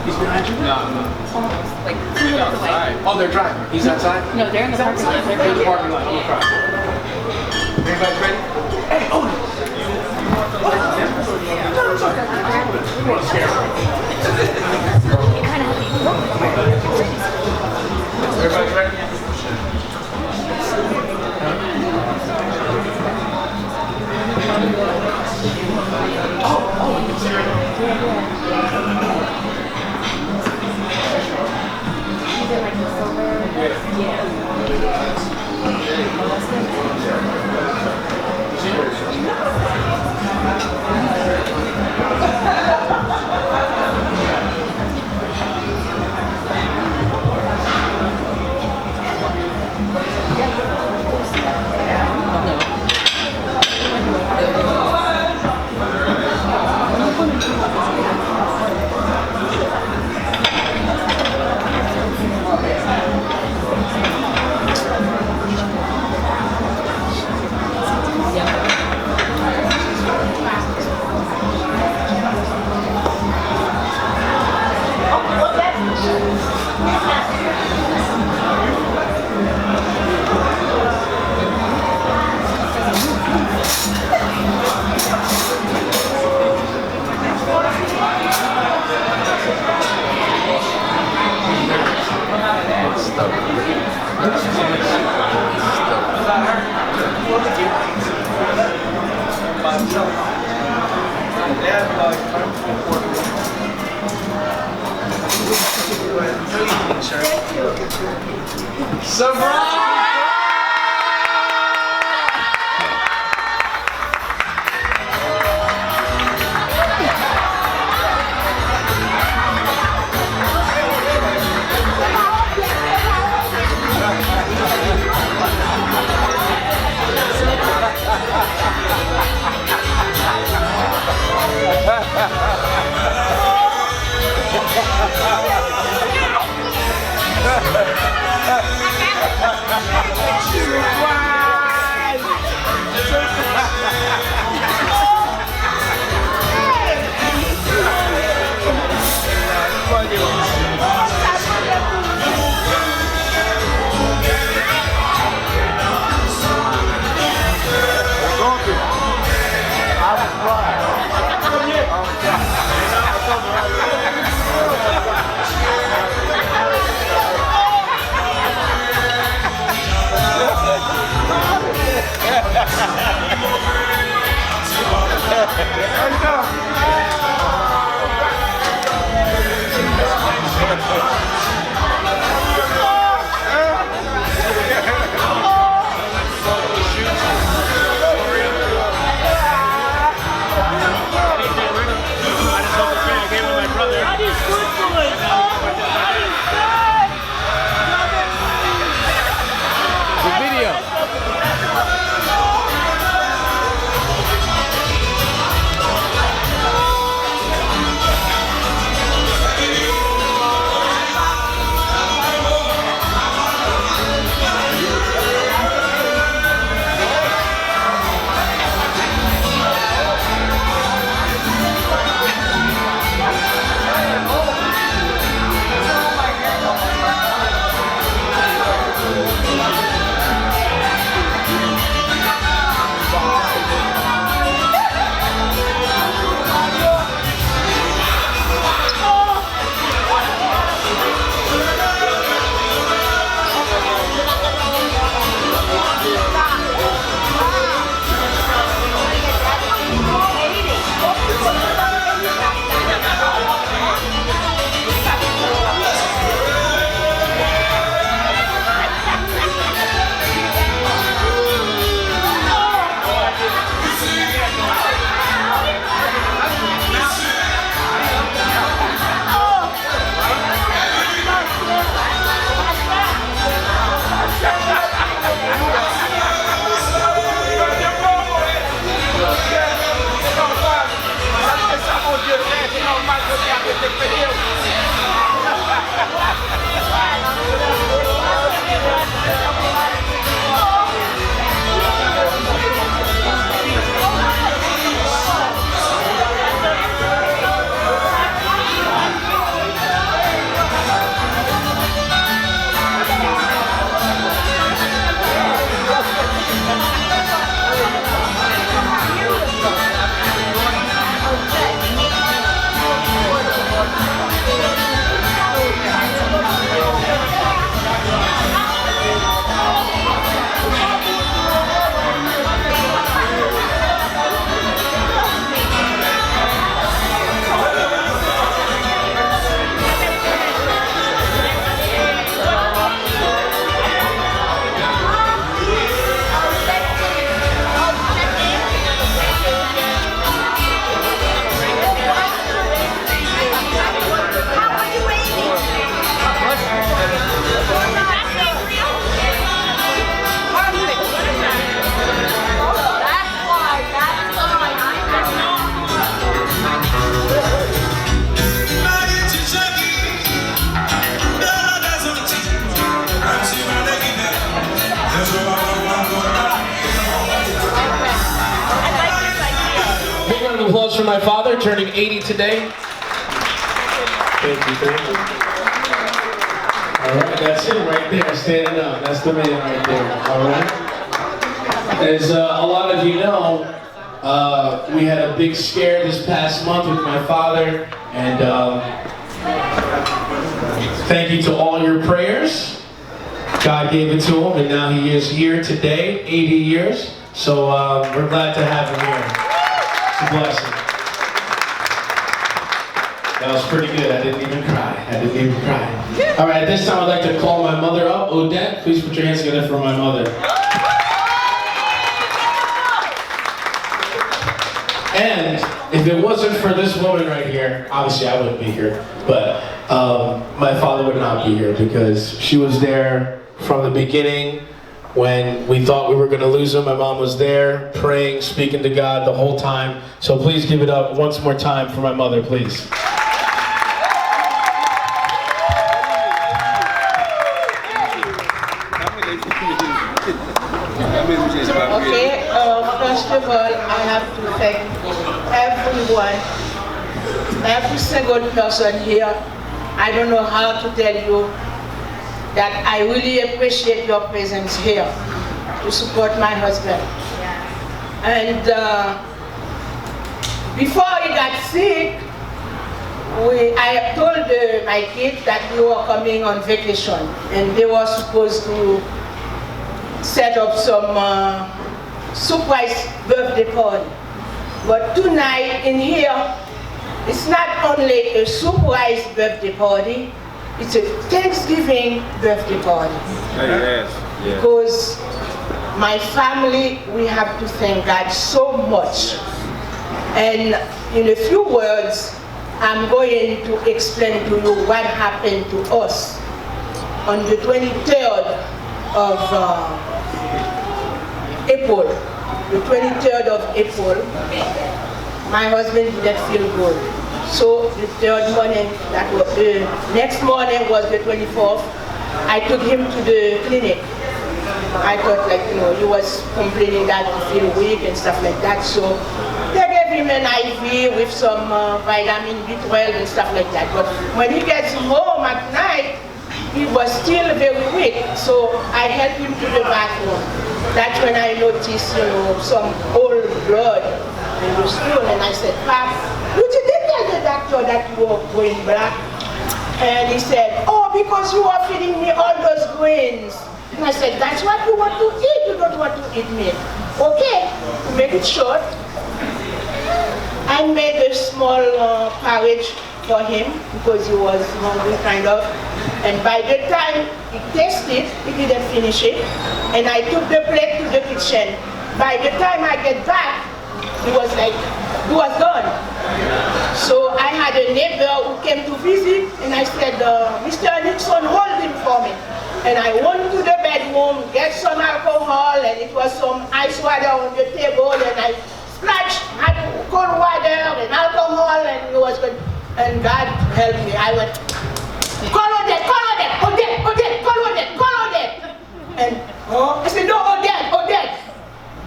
He's behind you? No. Like 2 minutes away. Oh, they're driving. He's outside? No, they're in the parking lot. They're in the parking lot. No problem. Everybody's ready? Hey, Owen! Everybody's ready? video. Applause for my father, turning 80 today. Thank you, thank you. All right, that's him right there, standing up. That's the man right there, all right? As a lot of you know, we had a big scare this past month with my father, and thank you to all your prayers. God gave it to him, and now he is here today, 80 years. So we're glad to have him here. It's a blessing. That was pretty good. I didn't even cry. All right, at this time I'd like to call my mother up. Odette, please put your hands together for my mother. And if it wasn't for this woman right here, obviously I wouldn't be here, but my father would not be here because she was there from the beginning. When we thought we were going to lose him, my mom was there, praying, speaking to God the whole time. So please give it up once more time for my mother, please. Okay, first of all, I have to thank everyone, every single person here. I don't know how to tell you that I really appreciate your presence here to support my husband. And before he got sick, I told my kids that we were coming on vacation and they were supposed to set up some surprise birthday party. But tonight in here, it's not only a surprise birthday party, it's a Thanksgiving birthday party. Yes. Because my family, we have to thank God so much. And in a few words, I'm going to explain to you what happened to us on the 23rd of April, the 23rd of April, my husband didn't feel good. So the third morning, that was the next morning was the 24th, I took him to the clinic. I thought, like, you know, he was complaining that he feel weak and stuff like that. So they gave him an IV with some vitamin B12 and stuff like that. But when he gets home at night, he was still very weak. So I helped him to the bathroom. That's when I noticed, you know, some old blood in the stool. And I said, Pap, you didn't tell the doctor that you were going black? And he said, oh, because you are feeding me all those grains. And I said, that's what you want to eat, you don't want to eat meat. Okay, to make it short, I made a small porridge for him because he was hungry, kind of. And by the time he tasted, he didn't finish it. And I took the plate to the kitchen. By the time I get back, he was gone. So I had a neighbor who came to visit, and I said, Mr. Nixon, hold him for me. And I went to the bedroom, get some alcohol, and it was some ice water on the table, and I splashed cold water and alcohol, and it was good. And God helped me. I went, call Odette, call Odette. And I said, no, Odette.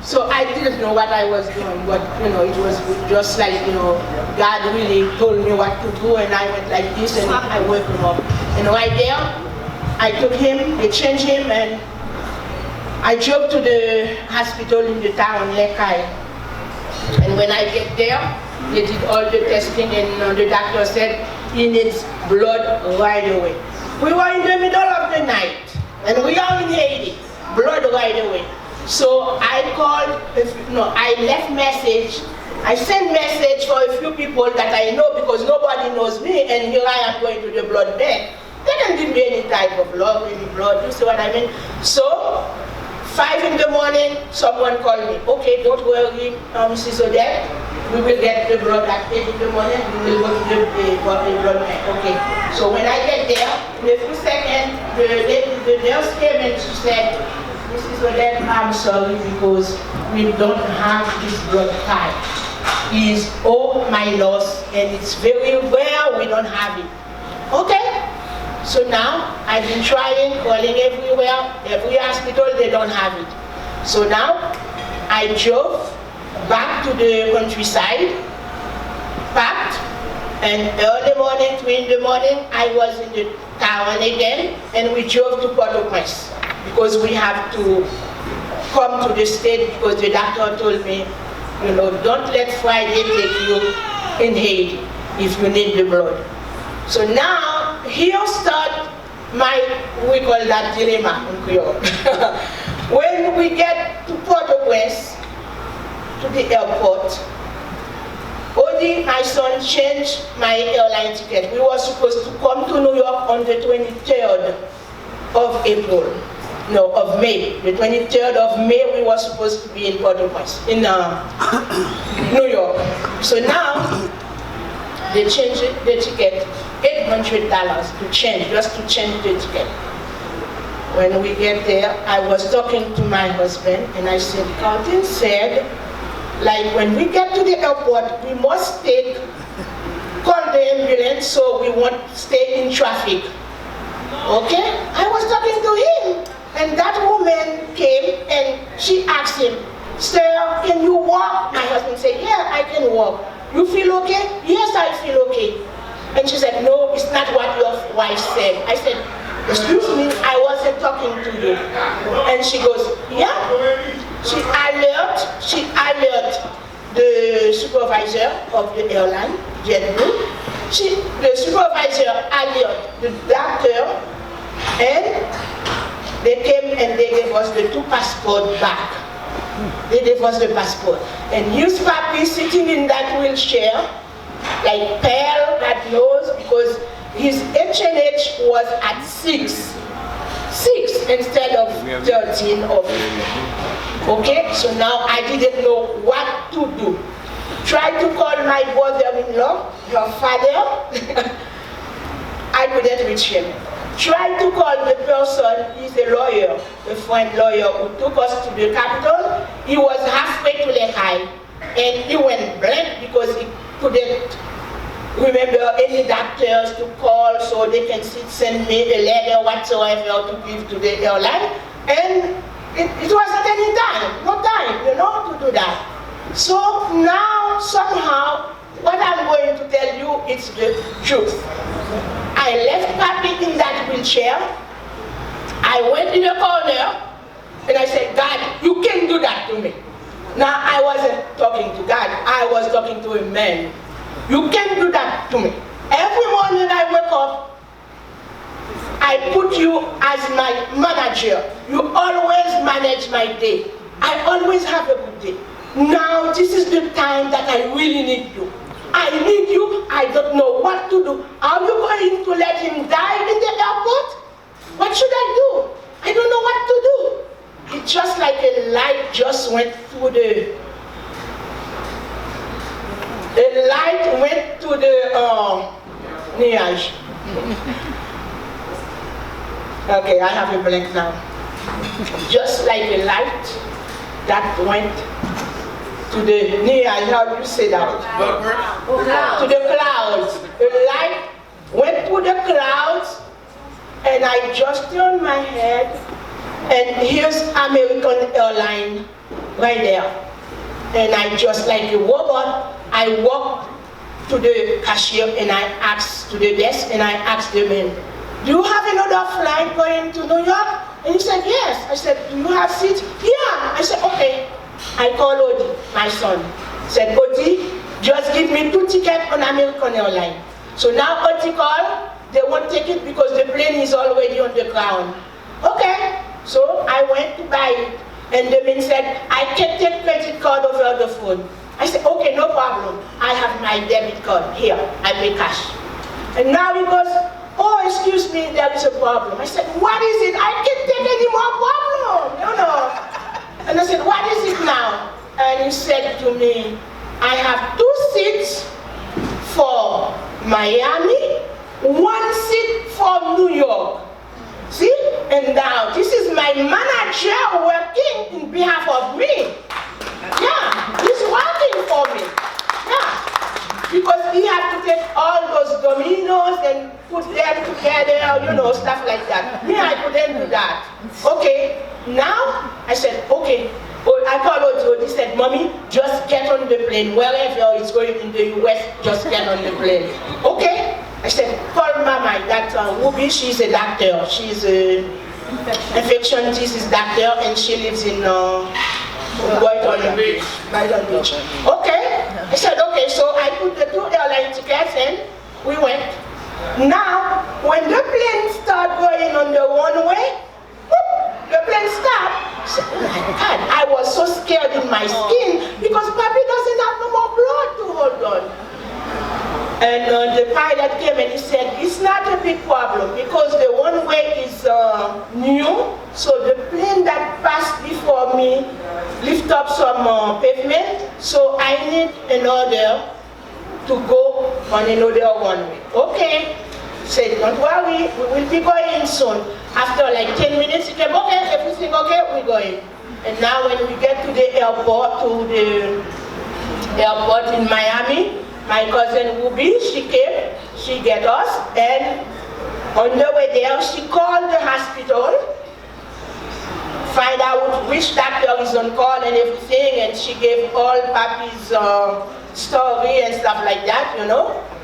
So I didn't know what I was doing, but you know, it was just like, you know, God really told me what to do, and I went like this, and I woke him up. And right there, I took him, they changed him, and I drove to the hospital in the town, Lekai. And when I get there, they did all the testing, and the doctor said he needs blood right away. We were in the middle of the night, and we are in Haiti, blood right away. So I I left message, I sent message for a few people that I know because nobody knows me, and here I am going to the blood bank. They didn't give me any type of blood, you see what I mean? So, 5 in the morning, someone called me. Okay, don't worry, Mrs. Odette, we will get the blood at 8 in the morning, we will go to the blood bank. Okay, so when I get there, in a few seconds, the nurse came and she said, Mrs. Odette, I'm sorry because we don't have this blood type. It is O minus, and it's very rare we don't have it. Okay? So now, I've been trying, calling everywhere, every hospital, they don't have it. So now, I drove back to the countryside, packed, and early morning, 3 in the morning, I was in the town again, and we drove to Port-au-Prince, because we have to come to the state, because the doctor told me, you know, don't let Friday take you in Haiti if you need the blood. So now, here start we call that dilemma in Creole. When we get to Port-au-Prince, to the airport, Odi, my son, changed my airline ticket. We were supposed to come to New York on the 23rd of April. No, of May. The 23rd of May, we were supposed to be in Port-au-Prince, in New York. So now, they changed the ticket, $800 to change, just to change the ticket. When we get there, I was talking to my husband, and I said, Carlton said, like when we get to the airport, we must call the ambulance so we won't stay in traffic. Okay? I was talking to him, and that woman came and she asked him, Sir, can you walk? My husband said, yeah, I can walk. You feel okay? Yes, I feel okay. And she said, no, it's not what your wife said. I said, excuse me, I wasn't talking to you. And she goes, yeah. She alert the supervisor of the airline, JetBlue. The supervisor alert the doctor, and they came and they gave us the 2 passports back. They gave us the passport. And here's Papy sitting in that wheelchair, like pale, that nose, because his H&H was at 6 instead of 13 or 15. Okay, so now I didn't know what to do. Tried to call my brother-in-law, your father. I couldn't reach him. tried to call the person, he's a lawyer, a friend lawyer who took us to the Capitol. He was halfway to Lehigh, and he went blank because he couldn't remember any doctors to call so they can send me a letter whatsoever to give to the airline. And it wasn't any time, no time, to do that. So now, somehow, what I'm going to tell you is the truth. I left Papy in that wheelchair. I went in the corner, and I said, God, you can't do that to me. Now, I wasn't talking to God. I was talking to a man. You can't do that to me. Every morning I wake up, I put you as my manager. You always manage my day. I always have a good day. Now, this is the time that I really need you. I need you. I don't know what to do. Are you going to let him die in the airport? What should I do? I don't know what to do. It's just like a light just went through the... The light went to the nuage. Okay, I have a blank now. Just like a light that went to the nuage. How do you say that? To the clouds. The light went to the clouds, and I just turned my head, and here's American Airlines right there. And I just like a robot, I walked to the cashier and I asked to the desk and I asked the man, do you have another flight going to New York? And he said, yes. I said, do you have seats? Yeah. I said, okay. I called Odi, my son. Said, Odi, just give me 2 tickets on American Airlines. So now Odi called, they won't take it because the plane is already on the ground. Okay. So I went to buy it. And the man said, I can't take credit card over the phone. I said, okay, no problem. I have my debit card here. I pay cash. And now he goes, oh, excuse me, there is a problem. I said, what is it? I can't take any more problem, And I said, what is it now? And he said to me, I have 2 seats for Miami, 1 seat for New York. See? And now, this is my manager working in behalf of me. Yeah, he's working for me. Yeah. Because he had to take all those dominoes and put them together, stuff like that. Me, I couldn't do that. Okay, now, I said, okay. I called Ojo, he said, Mommy, just get on the plane. Wherever it's going in the US, just get on the plane. Okay. I said, call Mama, that Ruby, she's a doctor. She's an infection disease doctor, and she lives in Brighton Beach. Okay. I said, okay, so I put the 2 airline tickets and we went. Now, when the plane started going on the runway, the plane stopped. I said, oh my God, I was so scared in my skin because Papy doesn't have no more blood to hold on. And the pilot came and he said, it's not a big problem because the runway is new, so the plane that passed before me lift up some pavement, so I need an order to go on another runway. Okay, said, don't worry, we will be going soon. After like 10 minutes, he came, okay, everything okay, we're going. And now when we get to the airport, in Miami, my cousin Ruby, she came, she get us, and on the way there, she called the hospital, find out which doctor is on call and everything, and she gave all Papy's story and stuff like that,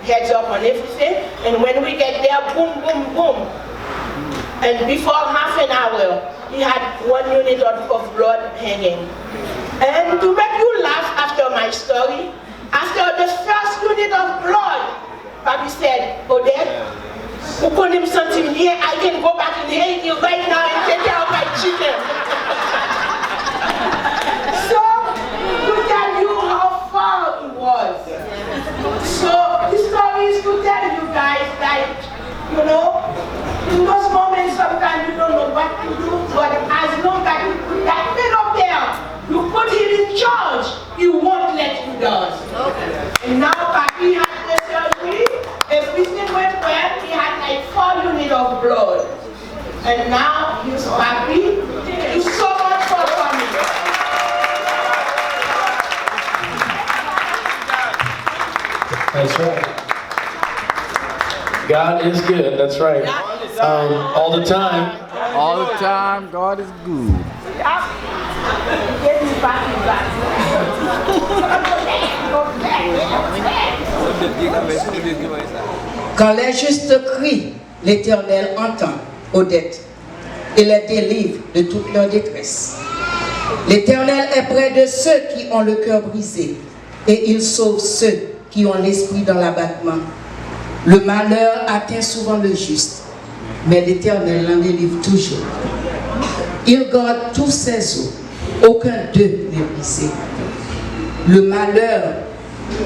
heads up on everything. And when we get there, boom, boom, boom. And before half an hour, he had 1 unit of blood hanging. And to make you laugh after my story, after the first unit of blood, Papy said, Odette, who put him something here, I can go back in Haiti right now and take care of my chicken. So, to tell you how far it was. So, the story is to tell you guys that, in those moments sometimes you don't know what to do, but as long as you put that man up there, you put him in charge, he won't let you down. Okay. And now Papy had the surgery, everything went well, he had like 4 units of blood. God is good, that's right. All the time. All the time, God is good. Quand les justes crient, l'Éternel entend Odette et les délivre de toute leur détresse. L'Éternel est près de ceux qui ont le cœur brisé et il sauve ceux qui ont l'esprit dans l'abattement. Le malheur atteint souvent le juste, mais l'Éternel l'en délivre toujours. Il garde tous ses os, aucun d'eux n'est brisé. Le malheur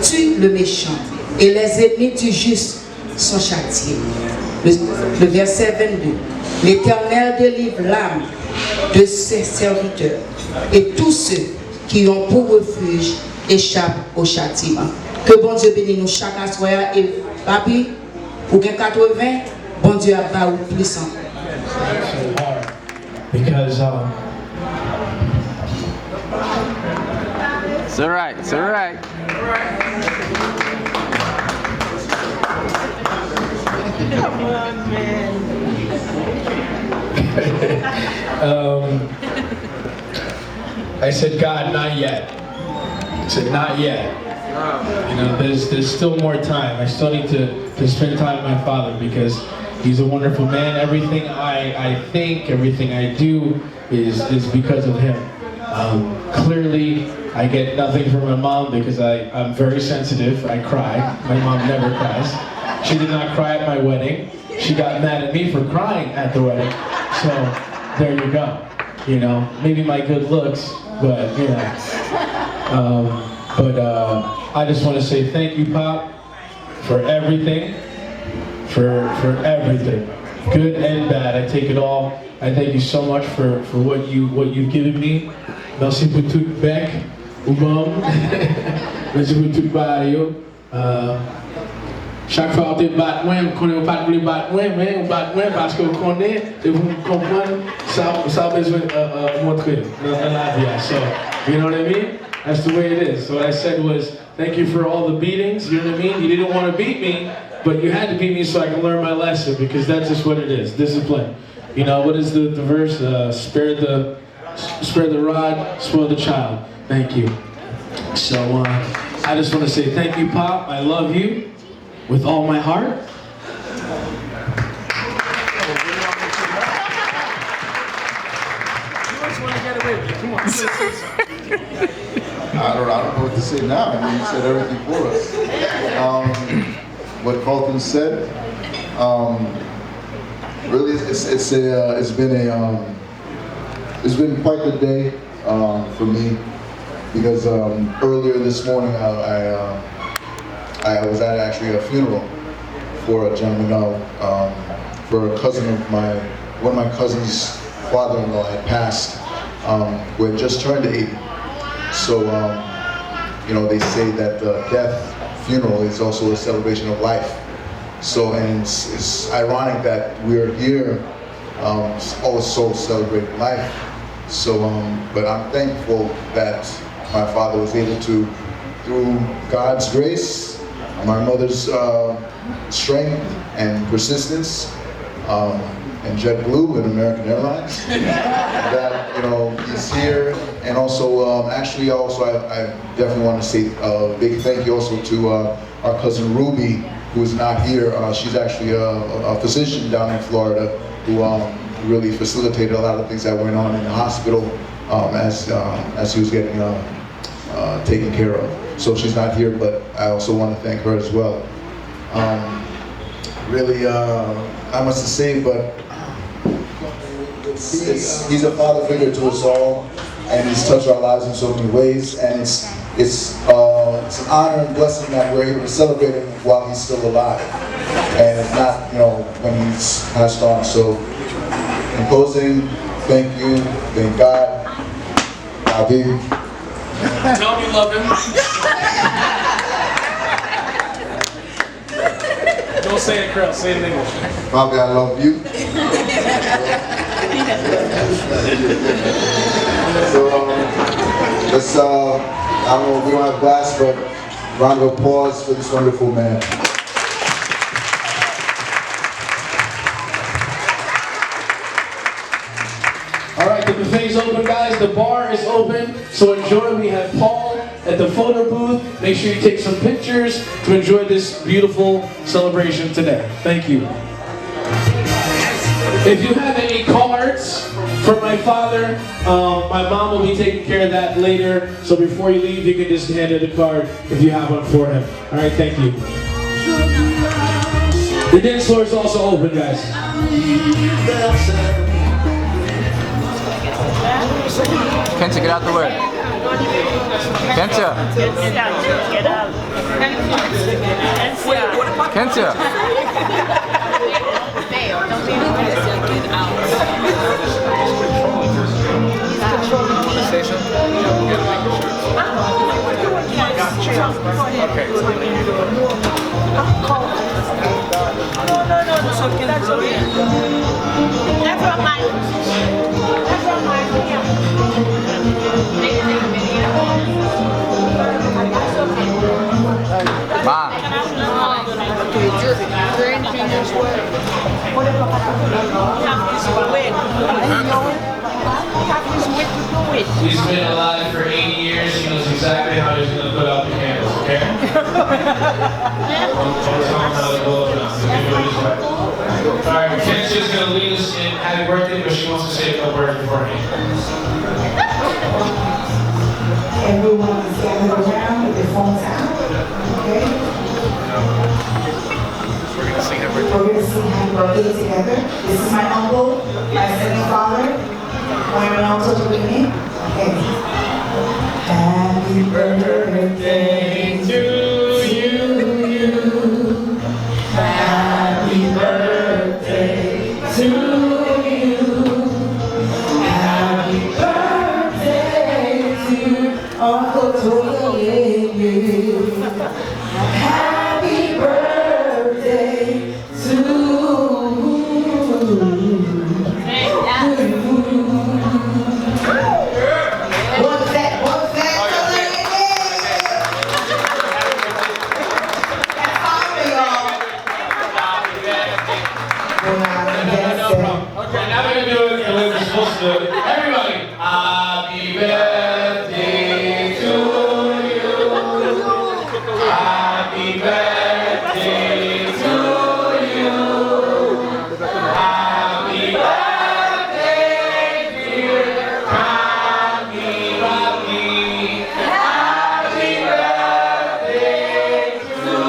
tue le méchant et les ennemis du juste sont châtiés. Le verset 22. L'Éternel délivre l'âme de ses serviteurs et tous ceux qui ont pour refuge échappent au châtiment. Que bon Dieu bénisse nous chaque soir et Papy, pour 80, bon Dieu a pas ou plus encore. Because It's alright, it's alright. Come on, man. I said, God, not yet. I said, not yet. You know, there's still more time. I still need to spend time with my father because he's a wonderful man. Everything I think, everything I do is because of him. Clearly, I get nothing from my mom because I'm very sensitive. I cry. My mom never cries. She did not cry at my wedding. She got mad at me for crying at the wedding. So there you go. You know, maybe my good looks, but you know. I just want to say thank you, Pop, for everything, for everything, good and bad. I take it all. I thank you so much for what you've given me. Merci pour tout bec, ou bon. Merci pour tout barrio. Chaque fois que vous battez moi, vous connaissez pas de battre moi, mais vous battez moi parce que vous connaissez et vous comprenez, ça a besoin de montrer dans la vie. So, you know what I mean? That's the way it is. So what I said was, thank you for all the beatings, you know what I mean? You didn't want to beat me, but you had to beat me so I can learn my lesson because that's just what it is, discipline. You know, what is the verse? Spare the rod, spoil the child. Thank you. So I just want to say thank you, Pop. I love you with all my heart. I don't know what to say now. I mean, you said everything for us. What Colton said, really, it's been quite the day for me because earlier this morning I was at actually a funeral for a gentleman, for a cousin of one of my cousin's father-in-law had passed, who had just turned 80. So, you know, they say that death funeral is also a celebration of life. So, and it's ironic that we're here also celebrating life. So, but I'm thankful that my father was able to, through God's grace, my mother's strength and persistence, and JetBlue and American Airlines, that, you know, he's here. And also, actually, also, I definitely want to say a big thank you also to our cousin Ruby, who is not here. She's actually a physician down in Florida who really facilitated a lot of things that went on in the hospital as he was getting taken care of. So she's not here, but I also want to thank her as well. Really, not much to say, but he's a father figure to us all, and he's touched our lives in so many ways. And it's an honor and blessing that we're able to celebrate him while he's still alive, and it's not, you know, when he's passed on. So, in closing, thank you, thank God, Papy. Tell him you love him. Don't say it, Carl. Say it in English. Papy, I love you. So, let's, I don't know, we don't have glass, but round of applause for this wonderful man. the bar is open, so enjoy. We have Paul at the photo booth. Make sure you take some pictures to enjoy this beautiful celebration today. Thank you. If you have any cards for my father, my mom will be taking care of that later. So before you leave, you can just hand her the card if you have one for him. All right, thank you. The dance floor is also open, guys. Kenta, get out the way. Kenta. Kenta. Say something? Okay. Ma. He's been alive for 80 years. He knows exactly how he's going to put out the candles, okay? Alright, Ken's going to lead us in happy birthday, but she wants to say a couple words beforehand. Everyone is gathered around with their phones out, okay? We're going to sing happy We're going to sing happy birthday together. This is my uncle, my second father, my uncle Jimmy. Okay. Happy birthday to you. Happy birthday to you. Happy birthday to Uncle Tony. Happy birthday to you. What's that? What's that? That's all for y'all. No problem. Okay, now we're going to do it the way we're supposed to do it. Everybody, happy birthday to you. Happy birthday to you. Happy birthday, dear Camille. Happy birthday to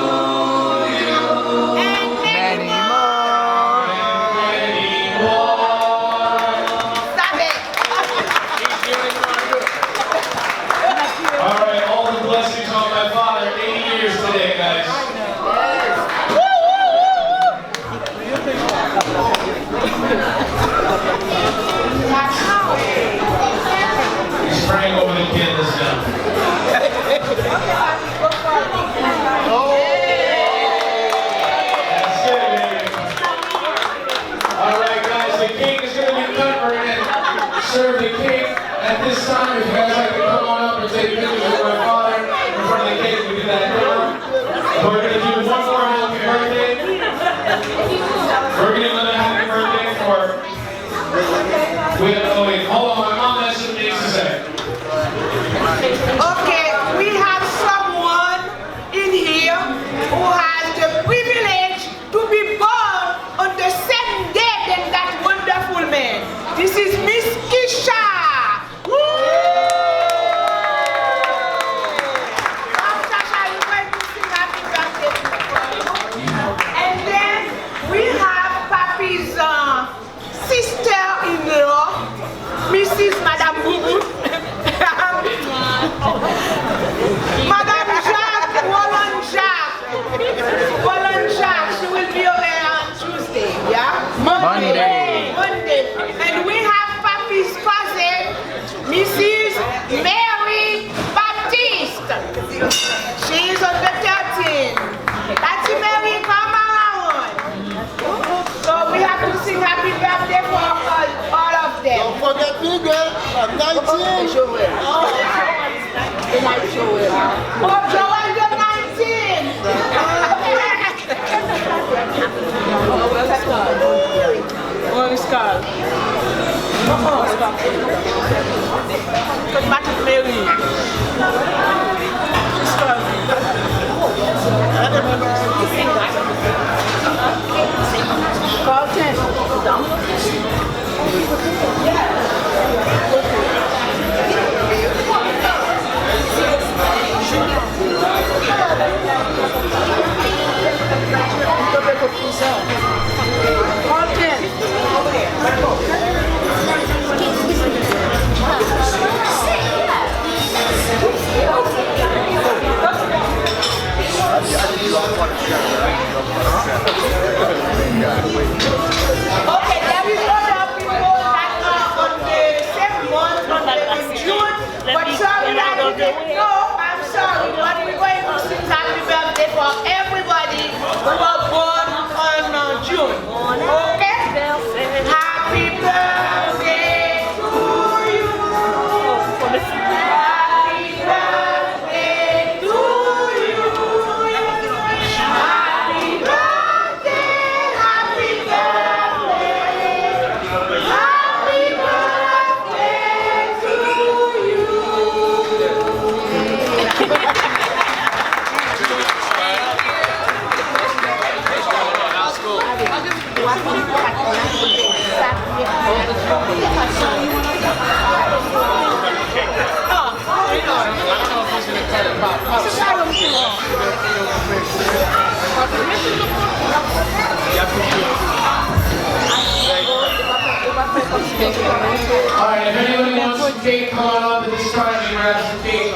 you. Many more. Stop it. All right, all the blessings on my father. 80 years today, guys. He's praying over the candles now. That's it, baby. All right, guys, the cake is going to be cut. We're going to serve the cake at this time. If you guys like to come on up and take pictures with my father in front of the cake, we do that now. We're going to do one more happy birthday. We're going to do another happy birthday for... Wait, hold on, my mom has some things to say. Okay, we have someone in here who has the privilege to be born on the same day than that wonderful man. This is Miss Isha. Woo! Sasha, you're going to sing happy birthday to you. And then we have Papy's sister-in-law, Mrs. Madame Boubou. Madame Jacques, Wallen Jacques, she will be over on Tuesday, yeah? Monday. And we have Papy's cousin, Mrs. Mary Baptiste. She is on the 13th. That's Mary, come around. So we have to sing happy birthday for all of them. Don't forget me, girl. I'm 19. Oh, Joel, you're 19. Oh, it's called. Okay, there is other people that are on the same month, on the June, but sorry that you didn't know. I'm sorry, but we're going to sing happy birthday for everybody who was born on June. Okay? Happy birthday to you. Happy birthday to you. Happy birthday, happy birthday. Happy birthday to you. Alright, if anyone wants some cake, come on up at this time and grab some cake.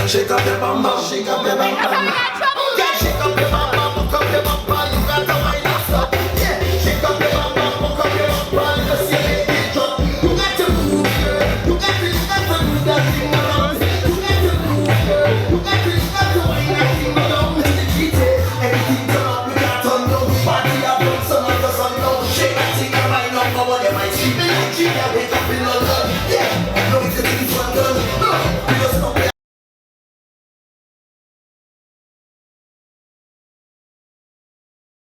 Shake up your bum bum, shake up your bum bum. Yeah, shake up your bum bum, hook up your bum bum. You got to wind up stuff. Yeah, shake up your bum bum, hook up your bum bum. Just see it drop. You got to move, girl. You got to move that thing around. You got to move, girl. You got to wind that thing around. Everything turn up, we got turn down. Party up, sun up, the sun down. Shake that thing around, up over them. I see me like she got